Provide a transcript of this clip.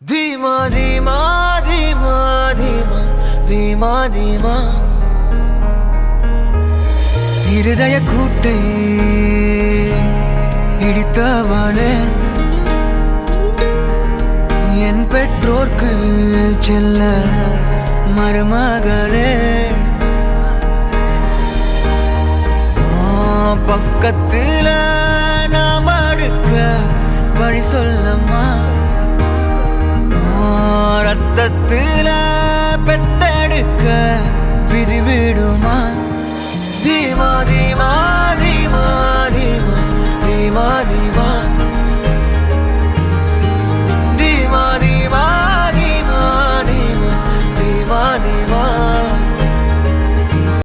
धीमा धीमा धीमा धीमा धीमा धीमा இருதய கூட்டை இடித்தவளே என் பெற்றோர்க்கு செல்ல மருமகளே பக்கத்துல நாம் அடுக்க வழி சொல்லம்மா ரத்தத்துல பெத்தெடுக்க விதி விடுமா தீமா